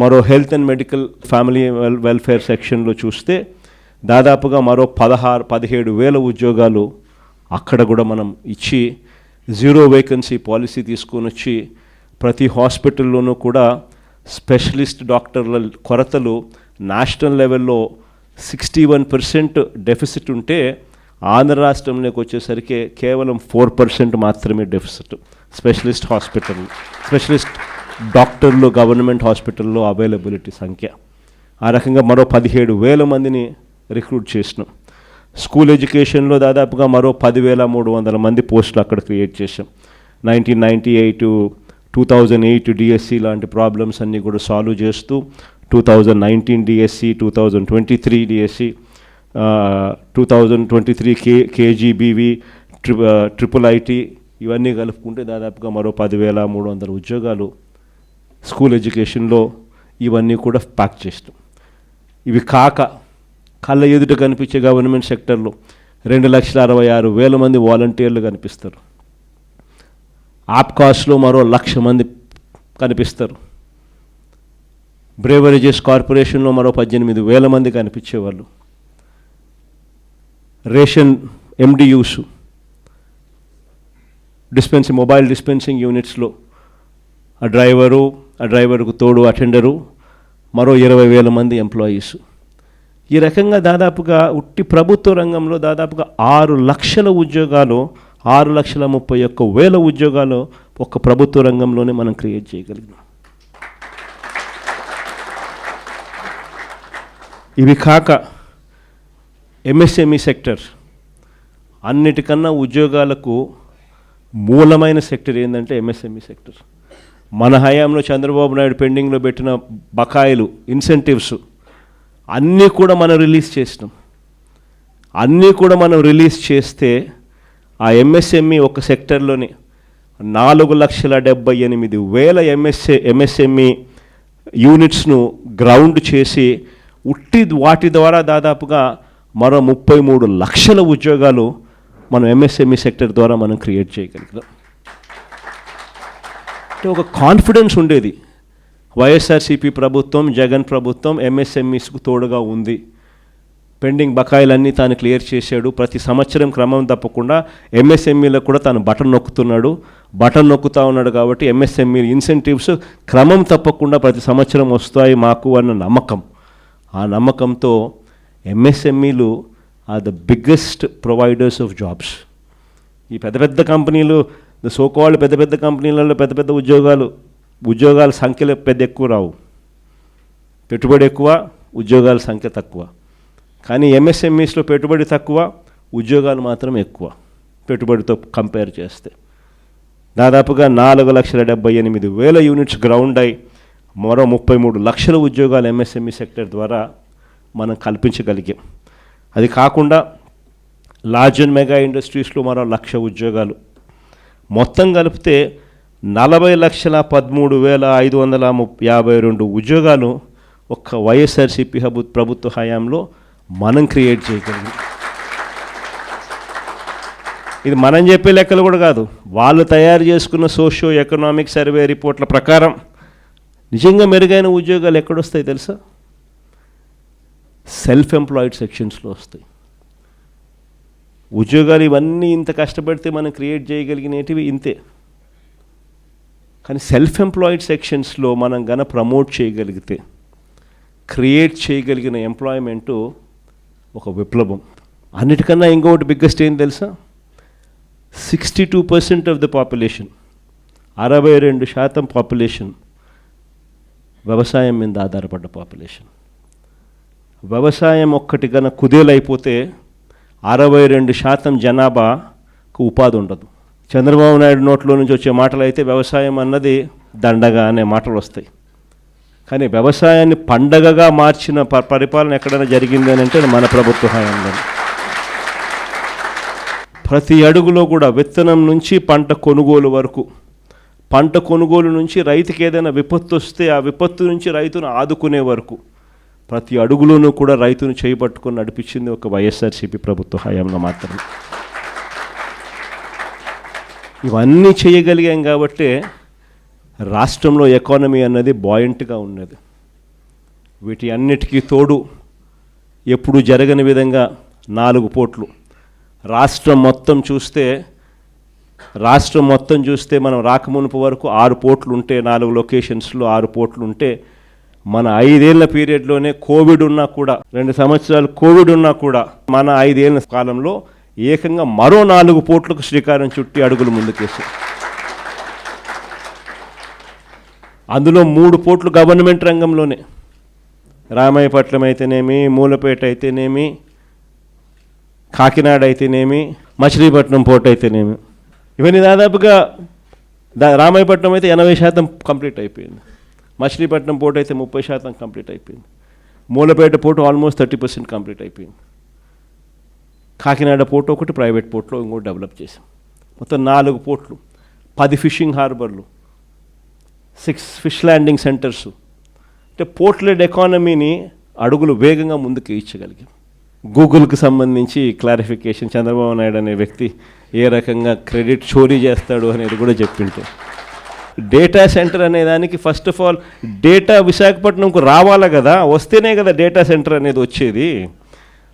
మరో health and medical family welfare సెక్షన్లో చూస్తే దాదాపుగా మరో 17,000 ఉద్యోగాలు అక్కడ కూడా మనం ఇచ్చి జీరో వేకెన్సీ పాలసీ తీసుకొని వచ్చి ప్రతి హాస్పిటల్లోనూ కూడా స్పెషలిస్ట్ డాక్టర్ల కొరతలు నేషనల్ లెవెల్లో 61% డెఫిసిట్ ఉంటే ఆంధ్ర రాష్ట్రంలోకి వచ్చేసరికి కేవలం 4% మాత్రమే డెఫిసిట్ స్పెషలిస్ట్ డాక్టర్లు గవర్నమెంట్ హాస్పిటల్లో అవైలబిలిటీ సంఖ్య. ఆ రకంగా మరో 17,000 మందిని రిక్రూట్ చేసినాం. స్కూల్ ఎడ్యుకేషన్లో దాదాపుగా మరో 10,300 మంది పోస్టులు అక్కడ క్రియేట్ చేసాం. 1998 2008 డిఎస్సి లాంటి ప్రాబ్లమ్స్ అన్నీ కూడా సాల్వ్ చేస్తూ 2019 DSC, 2023 DSC, 2023 KGBV, triple IT ఇవన్నీ కలుపుకుంటే దాదాపుగా మరో 10,300 ఉద్యోగాలు స్కూల్ ఎడ్యుకేషన్లో ఇవన్నీ కూడా ప్యాక్ చేస్తాం. ఇవి కాక కళ్ళ ఎదుట కనిపించే గవర్నమెంట్ సెక్టర్లో 2,66,000 మంది వాలంటీర్లు కనిపిస్తారు. ఆప్కాస్లో మరో 1,00,000 మంది కనిపిస్తారు. బ్రేవరేజెస్ కార్పొరేషన్లో మరో 18,000 మంది కనిపించేవాళ్ళు. రేషన్ ఎండియూస్ మొబైల్ డిస్పెన్సింగ్ యూనిట్స్లో ఆ డ్రైవరుకు తోడు అటెండరు మరో 20,000 మంది ఎంప్లాయీస్. ఈ రకంగా దాదాపుగా ఉట్టి ప్రభుత్వ రంగంలో దాదాపుగా 6 లక్షల ఉద్యోగాలు, 6,31,000 ఉద్యోగాలు ఒక్క ప్రభుత్వ రంగంలోనే మనం క్రియేట్ చేయగలిగినాం. ఇవి కాక ఎంఎస్ఎంఈ సెక్టర్ అన్నిటికన్నా ఉద్యోగాలకు మూలమైన సెక్టర్ ఏంటంటే ఎంఎస్ఎంఈ సెక్టర్. మన హయాంలో చంద్రబాబు నాయుడు పెండింగ్లో పెట్టిన బకాయిలు, ఇన్సెంటివ్స్ అన్నీ కూడా మనం రిలీజ్ చేసినాం. అన్నీ కూడా మనం రిలీజ్ చేస్తే ఆ ఎంఎస్ఎంఈ ఒక సెక్టర్లోని 4,78,000 ఎంఎస్ఎంఈ యూనిట్స్ను గ్రౌండ్ చేసి ఉట్టి వాటి ద్వారా దాదాపుగా మరో 33 లక్షల ఉద్యోగాలు మనం ఎంఎస్ఎంఈ సెక్టర్ ద్వారా మనం క్రియేట్ చేయగలిగాం. అంటే ఒక కాన్ఫిడెన్స్ ఉండేది, వైఎస్ఆర్సీపీ ప్రభుత్వం, జగన్ ప్రభుత్వం ఎంఎస్ఎంఈస్కు తోడుగా ఉంది, పెండింగ్ బకాయిలన్నీ తాను క్లియర్ చేశాడు, ప్రతి సంవత్సరం క్రమం తప్పకుండా ఎంఎస్ఎంఈలకు కూడా తాను బటన్ నొక్కుతూ ఉన్నాడు. కాబట్టి ఎంఎస్ఎంఈ ఇన్సెంటివ్స్ క్రమం తప్పకుండా ప్రతి సంవత్సరం వస్తాయి మాకు అన్న నమ్మకం. ఆ నమ్మకంతో ఎంఎస్ఎంఈలు are the biggest providers of jobs. ఈ పెద్ద కంపెనీలు, సోకాల్డ్ పెద్ద కంపెనీలలో పెద్ద ఉద్యోగాల సంఖ్యలు ఎక్కువ రావు, పెట్టుబడి ఎక్కువ, ఉద్యోగాల సంఖ్య తక్కువ. కానీ ఎంఎస్ఎంఈస్లో పెట్టుబడి తక్కువ, ఉద్యోగాలు మాత్రం ఎక్కువ పెట్టుబడితో కంపేర్ చేస్తే. దాదాపుగా 4,78,000 యూనిట్స్ గ్రౌండ్ అయి మరో 33 లక్షల ఉద్యోగాలు ఎంఎస్ఎంఈ సెక్టర్ ద్వారా మనం కల్పించగలిగాం. అది కాకుండా లార్జ్ అండ్ మెగా ఇండస్ట్రీస్లో మరో 1,00,000 ఉద్యోగాలు, మొత్తం కలిపితే 40,13,552 ఉద్యోగాలు ఒక్క వైఎస్ఆర్సీపీ ప్రభుత్వ హయాంలో మనం క్రియేట్ చేయగలిగాం. ఇది మనం చెప్పే లెక్కలు కూడా కాదు, వాళ్ళు తయారు చేసుకున్న సోషియో ఎకనామిక్ సర్వే రిపోర్ట్ల ప్రకారం నిజంగా మెరుగైన ఉద్యోగాలు ఎక్కడొస్తాయి తెలుసా? సెల్ఫ్ ఎంప్లాయిడ్ సెక్షన్స్లో వస్తాయి ఉద్యోగాలు. ఇవన్నీ ఇంత కష్టపడితే మనం క్రియేట్ చేయగలిగినవి ఇంతే. కానీ సెల్ఫ్ ఎంప్లాయిడ్ సెక్షన్స్లో మనం ప్రమోట్ చేయగలిగితే క్రియేట్ చేయగలిగిన ఎంప్లాయ్మెంటు ఒక విప్లవం. అన్నిటికన్నా ఇంకొకటి బిగ్గెస్ట్ ఏం తెలుసా? 62% ఆఫ్ ద పాపులేషన్, 62% పాపులేషన్ వ్యవసాయం మీద ఆధారపడ్డ పాపులేషన్. వ్యవసాయం ఒక్కటి కుదేలైపోతే 62% జనాభాకు ఉపాధి ఉండదు. చంద్రబాబు నాయుడు నోట్లో నుంచి వచ్చే మాటలు అయితే వ్యవసాయం అన్నది దండగా అనే మాటలు వస్తాయి. కానీ వ్యవసాయాన్ని పండగగా మార్చిన పరిపాలన ఎక్కడైనా జరిగింది అని అంటే మన ప్రభుత్వ హయాంలో. ప్రతి అడుగులో కూడా విత్తనం నుంచి పంట కొనుగోలు వరకు, పంట కొనుగోలు నుంచి రైతుకి ఏదైనా విపత్తు వస్తే ఆ విపత్తు నుంచి రైతును ఆదుకునే వరకు ప్రతి అడుగులోనూ కూడా రైతును చేపట్టుకొని నడిపించింది ఒక వైఎస్ఆర్సీపీ ప్రభుత్వ హయాంలో మాత్రమే. ఇవన్నీ చేయగలిగాం కాబట్టి రాష్ట్రంలో ఎకానమీ అన్నది బాయింట్గా ఉన్నది. వీటి అన్నిటికీ తోడు ఎప్పుడు జరగని విధంగా 4 పోర్ట్లు. రాష్ట్రం మొత్తం చూస్తే మనం రాకమునుపు వరకు 6 పోర్ట్లు ఉంటే, 4 లొకేషన్స్లో 6 పోర్ట్లు ఉంటే, మన 5 ఏళ్ల పీరియడ్లోనే కోవిడ్ ఉన్నా కూడా, 2 సంవత్సరాలు కోవిడ్ ఉన్నా కూడా, మన 5 ఏళ్ల కాలంలో ఏకంగా మరో 4 పోర్ట్లకు శ్రీకారం చుట్టి అడుగులు ముందుకేసాం. అందులో 3 పోర్ట్లు గవర్నమెంట్ రంగంలోనే. రామాయపట్నం అయితేనేమి, మూలపేట అయితేనేమి, కాకినాడ అయితేనేమి, మచిలీపట్నం పోర్ట్ అయితేనేమి, ఇవన్నీ దాదాపుగా రామాయపట్నం అయితే 80% కంప్లీట్ అయిపోయింది. మచిలీపట్నం పోర్ట్ అయితే 30% కంప్లీట్ అయిపోయింది. మూలపేట పోర్టు ఆల్మోస్ట్ 30% కంప్లీట్ అయిపోయింది. కాకినాడ పోర్టు ఒకటి ప్రైవేట్ పోర్ట్లో ఇంకోటి డెవలప్ చేసాం. మొత్తం 4 పోర్ట్లు, 10 ఫిషింగ్ హార్బర్లు, 6 ఫిష్ ల్యాండింగ్ సెంటర్స్. అంటే పోర్ట్ లెడ్ ఎకానమీని అడుగులు వేగంగా ముందుకు ఇచ్చగలిగాం. గూగుల్కి సంబంధించి క్లారిఫికేషన్, చంద్రబాబు నాయుడు అనే వ్యక్తి ఏ రకంగా క్రెడిట్ చోరీ చేస్తాడు అనేది కూడా చెప్పింటే, డేటా సెంటర్ అనే దానికి ఫస్ట్ ఆఫ్ ఆల్ డేటా విశాఖపట్నంకు రావాలా కదా, వస్తేనే కదా డేటా సెంటర్ అనేది వచ్చేది.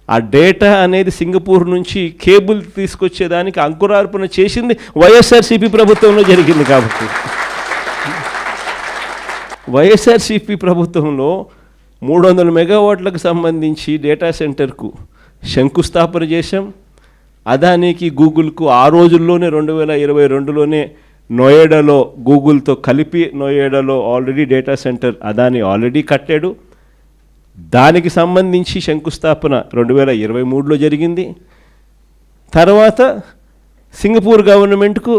ఆ డేటా అనేది సింగపూర్ నుంచి కేబుల్ తీసుకొచ్చేదానికి అంకురార్పణ చేసింది వైఎస్ఆర్సీపీ ప్రభుత్వంలో జరిగింది. కాబట్టి వైఎస్ఆర్సీపీ ప్రభుత్వంలో 300 మెగావాట్లకు సంబంధించి డేటా సెంటర్కు శంకుస్థాపన చేశాం. అదానికి గూగుల్కు ఆ రోజుల్లోనే 2022లోనే నోయిడాలో గూగుల్తో కలిపి నోయిడాలో already data center Adani already కట్టాడు. దానికి సంబంధించి శంకుస్థాపన 2023లో జరిగింది. తర్వాత సింగపూర్ గవర్నమెంట్కు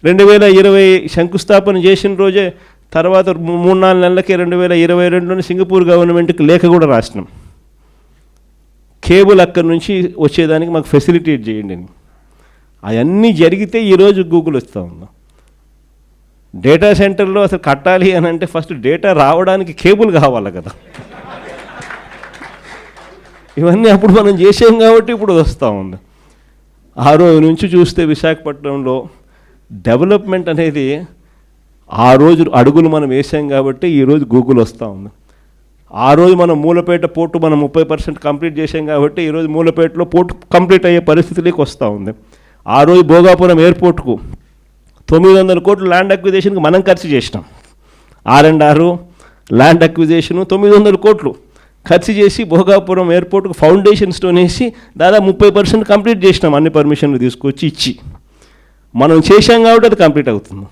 2020 శంకుస్థాపన చేసిన రోజే, తర్వాత 3-4 నెలలకే 2022లోనే సింగపూర్ గవర్నమెంట్కి లేఖ కూడా రాసినాం. కేబుల్ అక్కడి నుంచి వచ్చేదానికి మాకు ఫెసిలిటేట్ చేయండి అని. అవన్నీ జరిగితే ఈరోజు గూగుల్ వస్తూ ఉన్నాం. డేటా సెంటర్లో అసలు కట్టాలి అని అంటే ఫస్ట్ డేటా రావడానికి కేబుల్ కావాలి కదా. ఇవన్నీ అప్పుడు మనం చేసాం కాబట్టి ఇప్పుడు వస్తూ ఉంది. ఆ రోజు నుంచి చూస్తే విశాఖపట్నంలో డెవలప్మెంట్ అనేది ఆ రోజు అడుగులు మనం వేసాం కాబట్టి ఈరోజు గూగుల్ వస్తూ ఉంది. ఆ రోజు మనం మూలపేట పోర్టు మనం 30% కంప్లీట్ చేసాం కాబట్టి ఈరోజు మూలపేటలో పోర్టు కంప్లీట్ అయ్యే పరిస్థితిలోకి వస్తూ ఉంది. ఆ రోజు భోగాపురం ఎయిర్పోర్ట్కు 900 కోట్లు ల్యాండ్ అక్విజిషన్కి మనం ఖర్చు చేసినాం. R&R ల్యాండ్ అక్విజిషను 900 కోట్లు ఖర్చు చేసి భోగాపురం ఎయిర్పోర్ట్కు ఫౌండేషన్ స్టోన్ వేసి దాదాపు 30% కంప్లీట్ చేసినాం. అన్ని పర్మిషన్లు తీసుకొచ్చి ఇచ్చి మనం చేశాం కాబట్టి అది కంప్లీట్ అవుతుంది.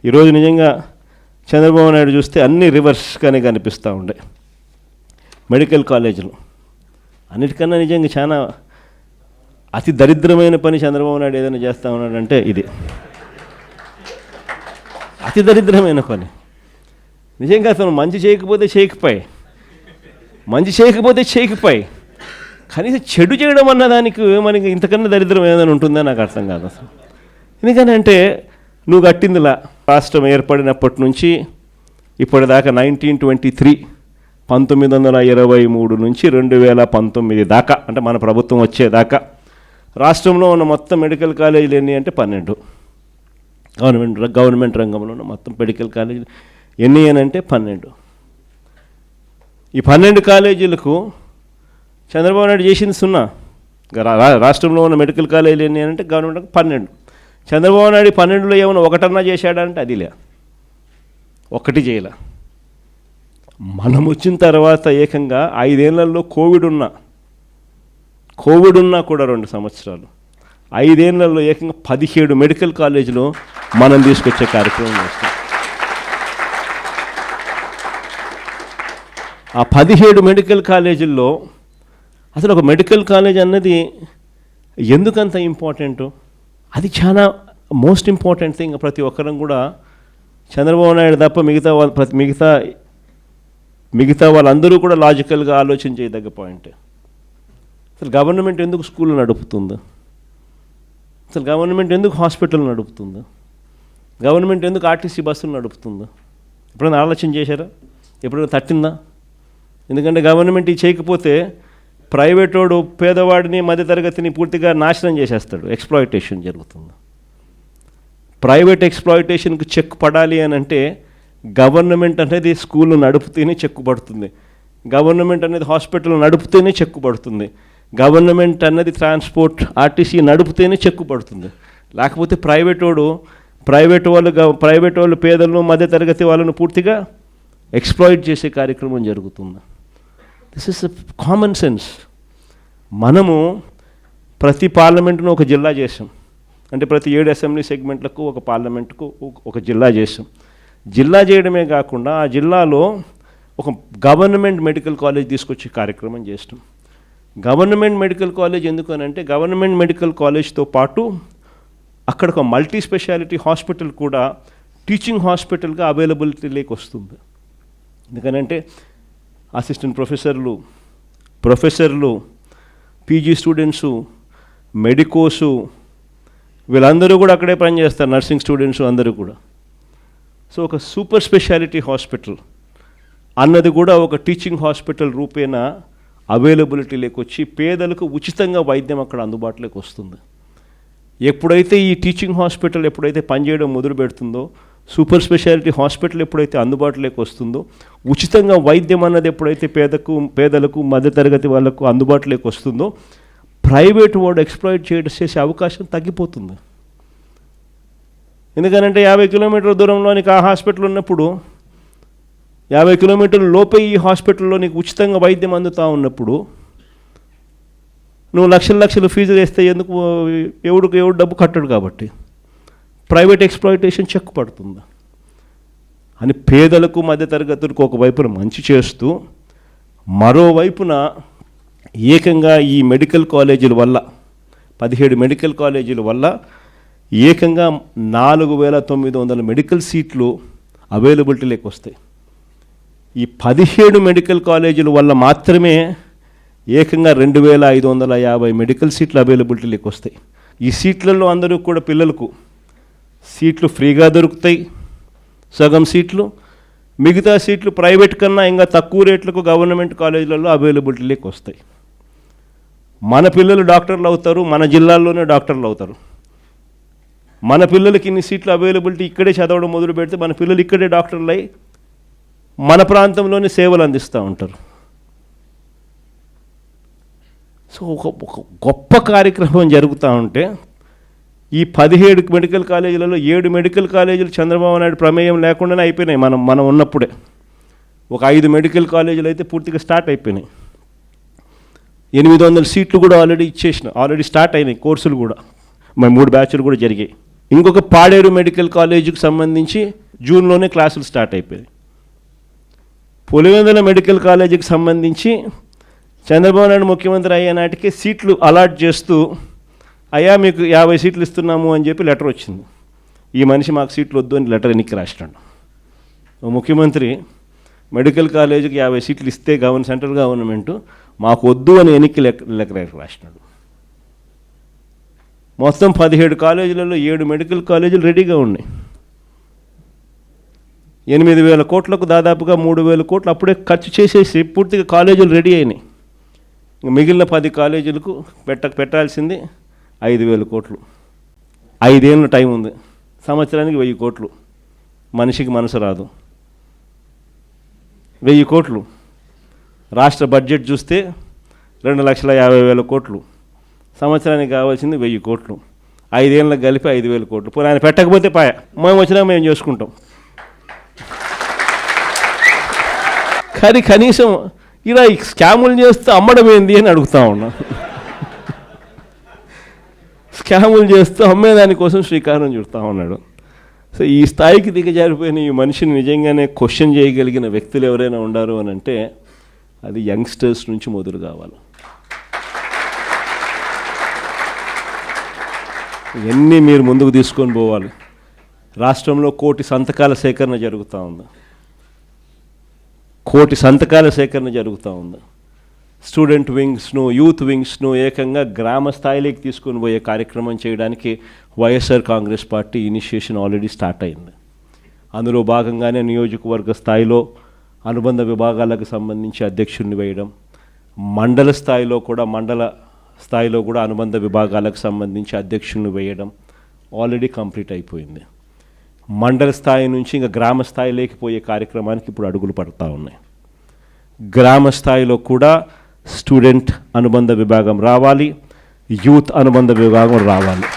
ఈరోజు నిజంగా చంద్రబాబు నాయుడు చూస్తే అన్ని రివర్స్గానే కనిపిస్తూ ఉండే. మెడికల్ కాలేజీలు అన్నిటికన్నా నిజంగా చాలా అతి దరిద్రమైన పని చంద్రబాబు నాయుడు ఏదైనా చేస్తూ ఉన్నాడంటే ఇది అతి దరిద్రమైన పని. నిజంగా అతను మంచి చేయకపోతే చేయకపోయి కనీసం చెడు చేయడం అన్న దానికి మనకి ఇంతకన్నా దరిద్రం ఏదైనా ఉంటుందో నాకు అర్థం కాదు అసలు. ఎందుకనంటే నువ్వు కట్టిందిలా రాష్ట్రం ఏర్పడినప్పటి నుంచి ఇప్పటిదాకా 1923 1923 నుంచి 2019 దాకా, అంటే మన ప్రభుత్వం వచ్చేదాకా రాష్ట్రంలో ఉన్న మొత్తం మెడికల్ కాలేజీలు ఎన్ని అంటే 12. గవర్నమెంట్ రంగంలో ఉన్న మొత్తం మెడికల్ కాలేజీలు ఎన్ని అని అంటే 12. ఈ 12 కాలేజీలకు చంద్రబాబు నాయుడు చేసింది 0. రాష్ట్రంలో ఉన్న మెడికల్ కాలేజీలు ఎన్ని అంటే గవర్నమెంట్ 12. చంద్రబాబు నాయుడు 12లో ఏమైనా ఒకటన్నా చేశాడంటే అది లే, ఒక్కటి చేయలే. మనం వచ్చిన తర్వాత ఏకంగా 5 ఏళ్లలో కోవిడ్ ఉన్నా కూడా 2 సంవత్సరాలు, 5 ఏళ్లలో ఏకంగా 17 మెడికల్ కాలేజీలు మనం తీసుకొచ్చే కార్యక్రమం చేస్తాం. ఆ 17 మెడికల్ కాలేజీల్లో అసలు ఒక మెడికల్ కాలేజ్ అన్నది ఎందుకంత ఇంపార్టెంటు, అది చాలా మోస్ట్ ఇంపార్టెంట్ థింగ్. ప్రతి ఒక్కరం కూడా చంద్రబాబు నాయుడు తప్ప మిగతా వాళ్ళందరూ కూడా లాజికల్గా ఆలోచన చేయదగ్గ పాయింట్. అసలు గవర్నమెంట్ ఎందుకు స్కూల్ నడుపుతుందో, అసలు గవర్నమెంట్ ఎందుకు హాస్పిటల్ నడుపుతుందో, గవర్నమెంట్ ఎందుకు ఆర్టీసీ బస్సులు నడుపుతుందో ఎప్పుడైనా ఆలోచన చేశారా? ఎప్పుడైనా తట్టిందా? ఎందుకంటే గవర్నమెంట్ ఇది చేయకపోతే ప్రైవేట్ వాడు పేదవాడిని మధ్యతరగతిని పూర్తిగా నాశనం చేసేస్తాడు. ఎక్స్ప్లాయిటేషన్ జరుగుతుంది. ప్రైవేట్ ఎక్స్ప్లాయిటేషన్కి చెక్ పడాలి అని అంటే గవర్నమెంట్ అనేది స్కూళ్ళు నడుపుతూనే చెక్కుబడుతుంది, గవర్నమెంట్ అనేది హాస్పిటల్ నడుపుతూనే చెక్కుబడుతుంది, గవర్నమెంట్ అన్నది ట్రాన్స్పోర్ట్ ఆర్టీసీ నడుపుతూనే చెక్కుబడుతుంది. లేకపోతే ప్రైవేట్ వాళ్ళు పేదలను మధ్యతరగతి వాళ్ళను పూర్తిగా ఎక్స్ప్లాయిట్ చేసే కార్యక్రమం జరుగుతుంది. This is common sense. మనము ప్రతి పార్లమెంటును ఒక జిల్లా చేసాం, అంటే ప్రతి 7 అసెంబ్లీ సెగ్మెంట్లకు ఒక పార్లమెంటుకు ఒక జిల్లా చేసాం. జిల్లా చేయడమే కాకుండా ఆ జిల్లాలో ఒక గవర్నమెంట్ మెడికల్ కాలేజ్ తీసుకొచ్చే కార్యక్రమం చేస్తాం. గవర్నమెంట్ మెడికల్ కాలేజ్ ఎందుకనంటే గవర్నమెంట్ మెడికల్ కాలేజ్తో పాటు అక్కడ ఒక మల్టీ స్పెషాలిటీ హాస్పిటల్ కూడా టీచింగ్ హాస్పిటల్గా అవైలబిలిటీలోకి వస్తుంది. ఎందుకనంటే అసిస్టెంట్ ప్రొఫెసర్లు, పీజీ స్టూడెంట్సు, మెడికోసు వీళ్ళందరూ కూడా అక్కడే పనిచేస్తారు, నర్సింగ్ స్టూడెంట్స్ అందరూ కూడా. సో ఒక సూపర్ స్పెషాలిటీ హాస్పిటల్ అన్నది కూడా ఒక టీచింగ్ హాస్పిటల్ రూపేణ అవైలబిలిటీలోకి వచ్చి పేదలకు ఉచితంగా వైద్యం అక్కడ అందుబాటులోకి వస్తుంది. ఎప్పుడైతే ఈ టీచింగ్ హాస్పిటల్ ఎప్పుడైతే పనిచేయడం మొదలు పెడుతుందో, సూపర్ స్పెషాలిటీ హాస్పిటల్ ఎప్పుడైతే అందుబాటులోకి వస్తుందో, ఉచితంగా వైద్యం అన్నది ఎప్పుడైతే పేదలకు మధ్యతరగతి వాళ్ళకు అందుబాటులోకి వస్తుందో, ప్రైవేట్ వాడు ఎక్స్ప్లాయిట్ చేసే అవకాశం తగ్గిపోతుంది. ఎందుకనంటే 50 కిలోమీటర్ల దూరంలో నీకు ఆ హాస్పిటల్ ఉన్నప్పుడు, 50 కిలోమీటర్ల లోపే ఈ హాస్పిటల్లో నీకు ఉచితంగా వైద్యం అందుతూ ఉన్నప్పుడు నువ్వు లక్షలు ఫీజులు వేస్తే ఎందుకు, ఎవడు డబ్బు కట్టడు. కాబట్టి ప్రైవేట్ ఎక్స్ప్లాయిటేషన్ చెక్ పడుతుంది అని పేదలకు మధ్యతరగతులకు ఒకవైపున మంచి చేస్తూ, మరోవైపున ఏకంగా ఈ మెడికల్ కాలేజీల వల్ల 17 మెడికల్ కాలేజీల వల్ల ఏకంగా 4,900 మెడికల్ సీట్లు అవైలబిలిటీలోకి వస్తాయి. ఈ 17 మెడికల్ కాలేజీల వల్ల మాత్రమే ఏకంగా 2,550 మెడికల్ సీట్లు అవైలబిలిటీలోకి వస్తాయి. ఈ సీట్లలో అందరూ కూడా పిల్లలకు సీట్లు ఫ్రీగా దొరుకుతాయి, సగం సీట్లు. మిగతా సీట్లు ప్రైవేట్ కన్నా ఇంకా తక్కువ రేట్లకు గవర్నమెంట్ కాలేజీలలో అవైలబిలిటీలోకి వస్తాయి. మన పిల్లలు డాక్టర్లు అవుతారు, మన జిల్లాల్లోనే డాక్టర్లు అవుతారు. మన పిల్లలకి ఇన్ని సీట్లు అవైలబిలిటీ ఇక్కడే చదవడం మొదలు పెడితే మన పిల్లలు ఇక్కడే డాక్టర్లు అయి మన ప్రాంతంలోనే సేవలు అందిస్తూ ఉంటారు. సో ఒక గొప్ప కార్యక్రమం జరుగుతూ ఉంటే ఈ 17 మెడికల్ కాలేజీలలో 7 మెడికల్ కాలేజీలు చంద్రబాబు నాయుడు ప్రమేయం లేకుండానే అయిపోయినాయి. మనం ఉన్నప్పుడే ఒక 5 మెడికల్ కాలేజీలు అయితే పూర్తిగా స్టార్ట్ అయిపోయినాయి. 800 సీట్లు కూడా ఆల్రెడీ స్టార్ట్ అయినాయి. కోర్సులు కూడా 3 బ్యాచ్లు కూడా జరిగాయి. ఇంకొక పాడేరు మెడికల్ కాలేజీకి సంబంధించి జూన్లోనే క్లాసులు స్టార్ట్ అయిపోయాయి. పులివెందుల మెడికల్ కాలేజీకి సంబంధించి చంద్రబాబు నాయుడు ముఖ్యమంత్రి అయ్యే నాటికి సీట్లు అలాట్ చేస్తూ, అయ్యా మీకు 50 సీట్లు ఇస్తున్నాము అని చెప్పి లెటర్ వచ్చింది. ఈ మనిషి మాకు సీట్లు వద్దు అని లెటర్ ఎన్నిక రాసినాడు. ముఖ్యమంత్రి మెడికల్ కాలేజీకి 50 సీట్లు ఇస్తే సెంట్రల్ గవర్నమెంట్ మాకు వద్దు అని ఎన్నిక లెక్క రాసినాడు. మొత్తం 17 కాలేజీలలో 7 మెడికల్ కాలేజీలు రెడీగా ఉన్నాయి. 8,000 కోట్లకు దాదాపుగా 3,000 కోట్లు అప్పుడే ఖర్చు చేసేసి పూర్తిగా కాలేజీలు రెడీ అయినాయి. మిగిలిన 10 కాలేజీలకు పెట్టాల్సింది 5,000 కోట్లు. 5 ఏళ్ళ టైం ఉంది. సంవత్సరానికి 1,000 కోట్లు. మనిషికి మనసు రాదు. 1,000 కోట్లు. రాష్ట్ర బడ్జెట్ చూస్తే 2,50,000 కోట్లు. సంవత్సరానికి కావాల్సింది 1,000 కోట్లు. 5 ఏళ్ళకి కలిపి 5,000 కోట్లు. పోనీ ఆయన పెట్టకపోతే పాయ, మేము వచ్చినా మేము చేసుకుంటాం. కానీ కనీసం ఇలా స్కాములు చేస్తూ అమ్మడం ఏంది అని అడుగుతా ఉన్నా. స్కాములు చేస్తూ అమ్మేదానికోసం శ్రీకారం చుడతా ఉన్నాడు. సో ఈ స్థాయికి దిగజారిపోయిన ఈ మనిషిని నిజంగానే క్వశ్చన్ చేయగలిగిన వ్యక్తులు ఎవరైనా ఉండారు అని అంటే అది యంగ్స్టర్స్ నుంచి మొదలు కావాలి. ఇవన్నీ మీరు ముందుకు తీసుకొని పోవాలి. రాష్ట్రంలో 1 కోటి సంతకాల సేకరణ జరుగుతూ ఉంది. 1 కోటి సంతకాల సేకరణ జరుగుతూ ఉంది. స్టూడెంట్ వింగ్స్ను, యూత్ వింగ్స్ను ఏకంగా గ్రామ స్థాయిలోకి తీసుకొని పోయే కార్యక్రమం చేయడానికి YSR Congress party initiation already start అయింది. అందులో భాగంగానే నియోజకవర్గ స్థాయిలో అనుబంధ విభాగాలకు సంబంధించి అధ్యక్షుడిని వేయడం, మండల స్థాయిలో కూడా అనుబంధ విభాగాలకు సంబంధించి అధ్యక్షుడిని వేయడం ఆల్రెడీ కంప్లీట్ అయిపోయింది. మండల స్థాయి నుంచి ఇంకా గ్రామ స్థాయిలోకి పోయే కార్యక్రమానికి ఇప్పుడు అడుగులు పడుతూ ఉన్నాయి. గ్రామ స్థాయిలో కూడా స్టూడెంట్ అనుబంధ విభాగం రావాలి, యూత్ అనుబంధ విభాగం రావాలి.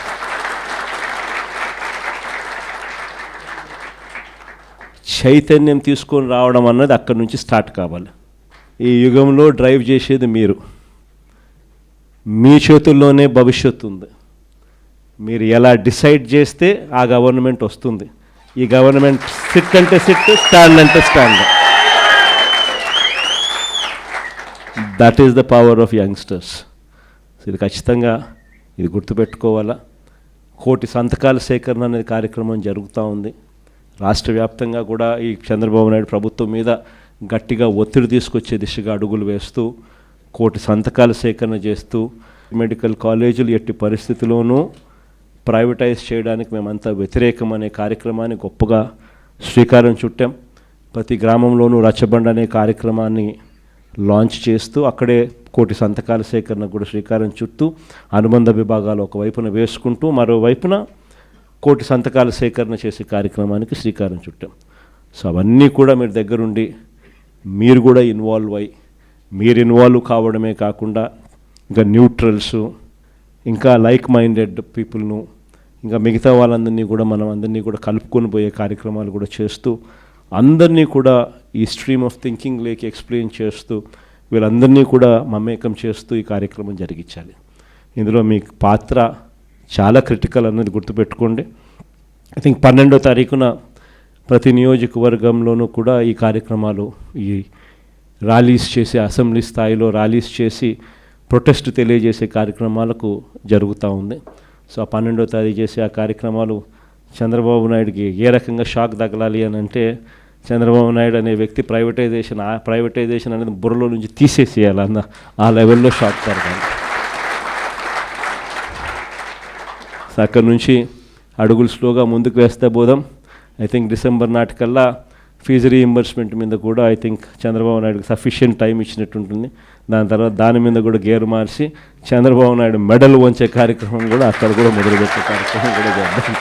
చైతన్యం తీసుకొని రావడం అన్నది అక్కడి నుంచి స్టార్ట్ కావాలి. ఈ యుగంలో డ్రైవ్ చేసేది మీరు. మీ చేతుల్లోనే భవిష్యత్తు ఉంది. మీరు ఎలా డిసైడ్ చేస్తే ఆ గవర్నమెంట్ వస్తుంది. ఈ గవర్నమెంట్ సిట్ అంటే సిట్, స్టాండ్ అంటే stand. That is the power of youngsters. ఇది ఖచ్చితంగా ఇది గుర్తుపెట్టుకోవాలా. 1 కోటి సంతకాల సేకరణ అనేది కార్యక్రమం జరుగుతూ ఉంది. రాష్ట్ర వ్యాప్తంగా కూడా ఈ చంద్రబాబు నాయుడు ప్రభుత్వం మీద గట్టిగా ఒత్తిడి తీసుకొచ్చే దిశగా అడుగులు వేస్తూ 1 కోటి సంతకాల సేకరణ చేస్తూ మెడికల్ కాలేజీలు ఎట్టి పరిస్థితిలోనూ ప్రైవేటైజ్ చేయడానికి మేమంతా వ్యతిరేకం అనే కార్యక్రమాన్ని గొప్పగా శ్రీకారం చుట్టాం. ప్రతి గ్రామంలోనూ రచ్చబండ అనే కార్యక్రమాన్ని లాంచ్ చేస్తూ అక్కడే 1 కోటి సంతకాల సేకరణ కూడా శ్రీకారం చుట్టూ అనుబంధ విభాగాలు ఒకవైపున వేసుకుంటూ మరోవైపున 1 కోటి సంతకాల సేకరణ చేసే కార్యక్రమానికి శ్రీకారం చుట్టాం. సో అవన్నీ కూడా మీరు దగ్గరుండి మీరు కూడా ఇన్వాల్వ్ అయ్యి, మీరు ఇన్వాల్వ్ కావడమే కాకుండా ఇంకా న్యూట్రల్స్, ఇంకా లైక్ మైండెడ్ పీపుల్ను, ఇంకా మిగతా వాళ్ళందరినీ కూడా మనం అందరినీ కూడా కలుపుకొని పోయే కార్యక్రమాలు కూడా చేస్తూ అందరినీ కూడా ఈ స్ట్రీమ్ ఆఫ్ థింకింగ్ లేకి ఎక్స్ప్లెయిన్ చేస్తూ వీళ్ళందరినీ కూడా మమేకం చేస్తూ ఈ కార్యక్రమం జరిగించాలి. ఇందులో మీ పాత్ర చాలా క్రిటికల్ అన్నది గుర్తుపెట్టుకోండి. ఐ థింక్ 12వ తారీఖున ప్రతి నియోజకవర్గంలోనూ కూడా ఈ కార్యక్రమాలు, ఈ ర్యాలీస్ చేసి, అసెంబ్లీ స్థాయిలో ర్యాలీస్ చేసి ప్రొటెస్ట్ తెలియజేసే కార్యక్రమాలకు జరుగుతూ ఉంది. సో 12వ తారీఖు చేసే ఆ కార్యక్రమాలు చంద్రబాబు నాయుడుకి ఏ రకంగా షాక్ తగలాలి అని అంటే, చంద్రబాబు నాయుడు అనే వ్యక్తి ప్రైవేటైజేషన్ అనేది బుర్రలో నుంచి తీసేసేయాలన్న ఆ లెవెల్లో షాక్ తరగాలి. సో అక్కడి నుంచి అడుగులు స్లోగా ముందుకు వేస్తే పోదాం. ఐ థింక్ డిసెంబర్ నాటికల్లా ఫీజు రీయింబర్స్మెంట్ మీద కూడా ఐ థింక్ చంద్రబాబు నాయుడుకి సఫిషియెంట్ టైం ఇచ్చినట్టుంటుంది. దాని తర్వాత దాని మీద కూడా గేరు మార్చి చంద్రబాబు నాయుడు మెడల్ వంచే కార్యక్రమం కూడా అక్కడ కూడా మొదలుపెట్టే కార్యక్రమం కూడా చేద్దాం.